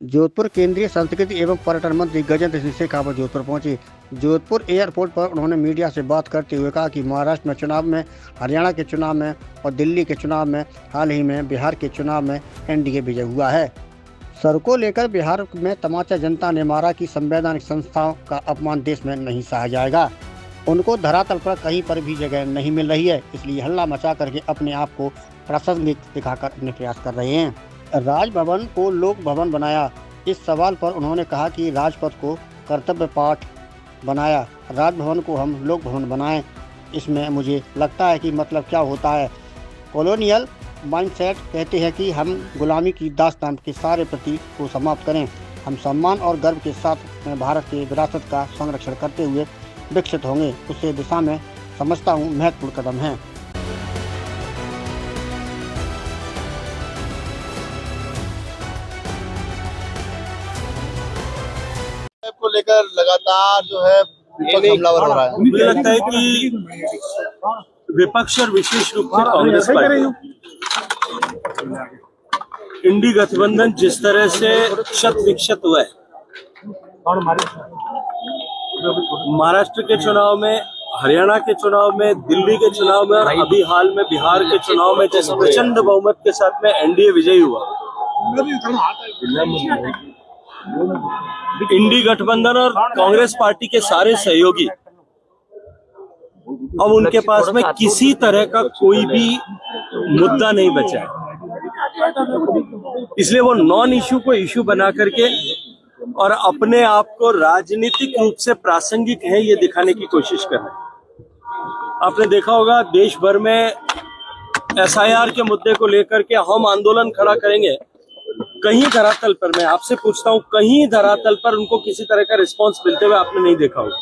जोधपुर केंद्रीय संस्कृति एवं पर्यटन मंत्री गजेंद्र सिंह शेखावत जोधपुर पहुंचे। जोधपुर एयरपोर्ट पर उन्होंने मीडिया से बात करते हुए कहा कि महाराष्ट्र में चुनाव में, हरियाणा के चुनाव में और दिल्ली के चुनाव में, हाल ही में बिहार के चुनाव में एनडीए विजय हुआ है। सड़कों लेकर बिहार में तमाचा जनता ने मारा कि संवैधानिक संस्थाओं का अपमान देश में नहीं सहा जाएगा। उनको धरातल पर कहीं पर भी जगह नहीं मिल रही है, इसलिए हल्ला मचा करके अपने आप को प्रासंगिक दिखाकर अपने प्रयास कर रहे हैं। राजभवन को लोक भवन बनाया, इस सवाल पर उन्होंने कहा कि राजपथ को कर्तव्य पाठ बनाया, राजभवन को हम लोक भवन बनाएं। इसमें मुझे लगता है कि मतलब क्या होता है, कॉलोनियल माइंडसेट कहते हैं कि हम गुलामी की दास्तान के सारे प्रतीक को समाप्त करें। हम सम्मान और गर्व के साथ भारत के विरासत का संरक्षण करते हुए विकसित होंगे। उस दिशा में समझता हूँ महत्वपूर्ण कदम है। को लेकर लगातार जो है विपक्ष हमलावर हो रहा है। मुझे लगता है कि विपक्ष और विशेष रूप से कांग्रेस पार्टी इंडी गठबंधन जिस तरह से शत विकसित हुआ है, महाराष्ट्र के चुनाव में, हरियाणा के चुनाव में, दिल्ली के चुनाव में और अभी हाल में बिहार के चुनाव में जिस प्रचंड बहुमत के साथ में एनडीए विजयी हुआ, इंडी गठबंधन और कांग्रेस पार्टी के सारे सहयोगी अब उनके पास में किसी तरह का कोई भी मुद्दा नहीं बचा है। इसलिए वो नॉन इशू को इशू बना करके और अपने आप को राजनीतिक रूप से प्रासंगिक है ये दिखाने की कोशिश कर रहे हैं। आपने देखा होगा देश भर में एसआईआर के मुद्दे को लेकर के हम आंदोलन खड़ा करेंगे, कहीं धरातल पर, मैं आपसे पूछता हूं, कहीं धरातल पर उनको किसी तरह का रिस्पांस मिलते हुए आपने नहीं देखा होगा।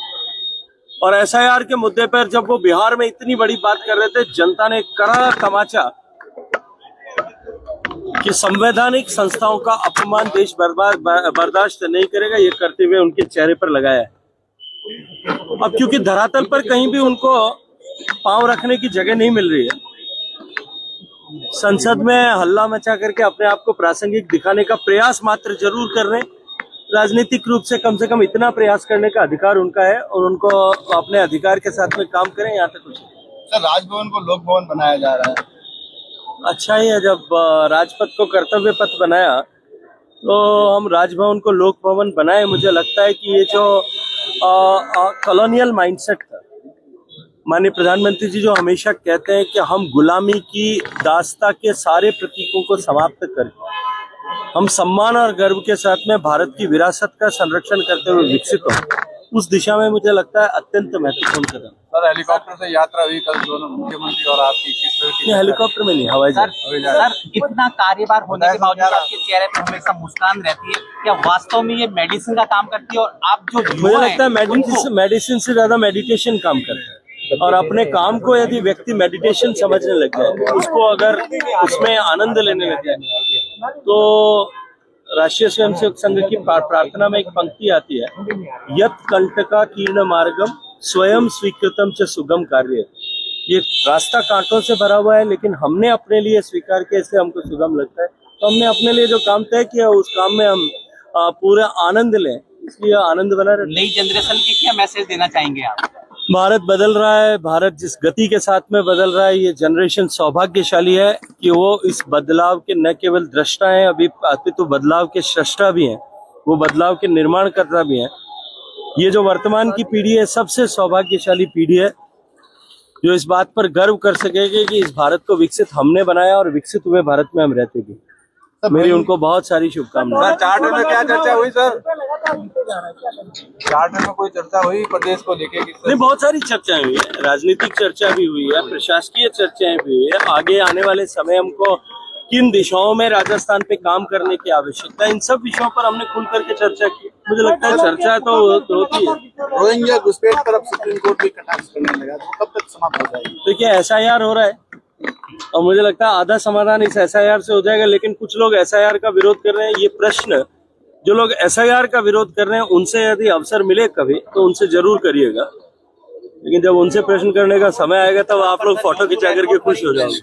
और एसआईआर के मुद्दे पर जब वो बिहार में इतनी बड़ी बात कर रहे थे, जनता ने करारा तमाचा कि संवैधानिक संस्थाओं का अपमान देश बर्दाश्त नहीं करेगा, ये करते हुए उनके चेहरे पर लगाया है। अब क्योंकि धरातल पर कहीं भी उनको पांव रखने की जगह नहीं मिल रही है, संसद में हल्ला मचा करके अपने आप को प्रासंगिक दिखाने का प्रयास मात्र जरूर कर रहे हैं। राजनीतिक रूप से कम इतना प्रयास करने का अधिकार उनका है और उनको अपने अधिकार के साथ में काम करें। यहाँ तक कुछ सर, राजभवन को लोक भवन बनाया जा रहा है। अच्छा ही है, जब राजपथ को कर्तव्य पथ बनाया तो हम राजभवन को लोक भवन बनाए। मुझे लगता है कि ये जो कॉलोनियल माइंडसेट था, माननीय प्रधानमंत्री जी जो हमेशा कहते हैं कि हम गुलामी की दास्ता के सारे प्रतीकों को समाप्त करें, हम सम्मान और गर्व के साथ में भारत की विरासत का संरक्षण करते हुए विकसित हो, उस दिशा में मुझे लगता है अत्यंत महत्वपूर्ण कदम। सर, हेलीकॉप्टर से यात्रा हुई कल दोनों मुख्यमंत्री और आपकी, किस तरह की? हेलीकॉप्टर में नहीं, हवाई जहाज। सर, इतना कार्यभार होने के बावजूद आपके चेहरे पर हमेशा मुस्कान रहती है, क्या वास्तव में ये मेडिसिन का काम करती है? और आप जो मुझे लगता है मेडिसिन से ज्यादा मेडिटेशन काम करता है। और अपने काम को यदि व्यक्ति मेडिटेशन समझने लग जाए, उसको अगर उसमें आनंद लेने लग जाए, तो राष्ट्रीय स्वयंसेवक संघ की प्रार्थना में एक पंक्ति आती है, यत् कंटका कीर्ण मार्गम स्वयं स्वीकृतम च सुगम कार्य। ये रास्ता कांटों से भरा हुआ है, लेकिन हमने अपने लिए स्वीकार किया, इसलिए हमको सुगम लगता है। तो हमने अपने लिए जो काम तय किया उस काम में हम पूरा आनंद लें, इसलिए आनंद बना रहे। नई जनरेशन की क्या मैसेज देना चाहेंगे आप? भारत बदल रहा है, भारत जिस गति के साथ में बदल रहा है, ये जनरेशन सौभाग्यशाली है कि वो इस बदलाव के न केवल दृष्टा हैं, अपितु बदलाव के सृष्टा भी हैं, वो बदलाव के निर्माणकर्ता भी हैं। ये जो वर्तमान की पीढ़ी है, सबसे सौभाग्यशाली पीढ़ी है जो इस बात पर गर्व कर सकेगी कि इस भारत को विकसित हमने बनाया और विकसित हुए भारत में हम रहते भी। मेरी उनको बहुत सारी शुभकामनाएं। चार्टर में क्या चर्चा हुई सर? चार्टर में कोई चर्चा हुई प्रदेश को लेकर? नहीं, बहुत सारी चर्चाएं हुई है, राजनीतिक चर्चा भी हुई है, प्रशासकीय चर्चाएं भी हुई है। आगे आने वाले समय हमको किन दिशाओं में राजस्थान पे काम करने की आवश्यकता है, इन सब विषयों पर हमने खुल करके चर्चा की। मुझे लगता है चर्चा तो होती है। रोहिंग्या घुसपैठ पर अब सुप्रीम कोर्ट भी कटाक्ष करने लगा, तो कब तक समाप्त हो जाएगी? देखिए, एसआईआर हो रहा है और मुझे लगता है आधा समाधान इस एसआईआर से हो जाएगा, लेकिन कुछ लोग एसआईआर का विरोध कर रहे हैं। ये प्रश्न जो लोग एसआईआर का विरोध कर रहे हैं, उनसे यदि अवसर मिले कभी तो उनसे जरूर करिएगा, लेकिन जब उनसे प्रश्न करने का समय आएगा तब आप लोग फोटो खिंचा करके खुश हो जाओगे।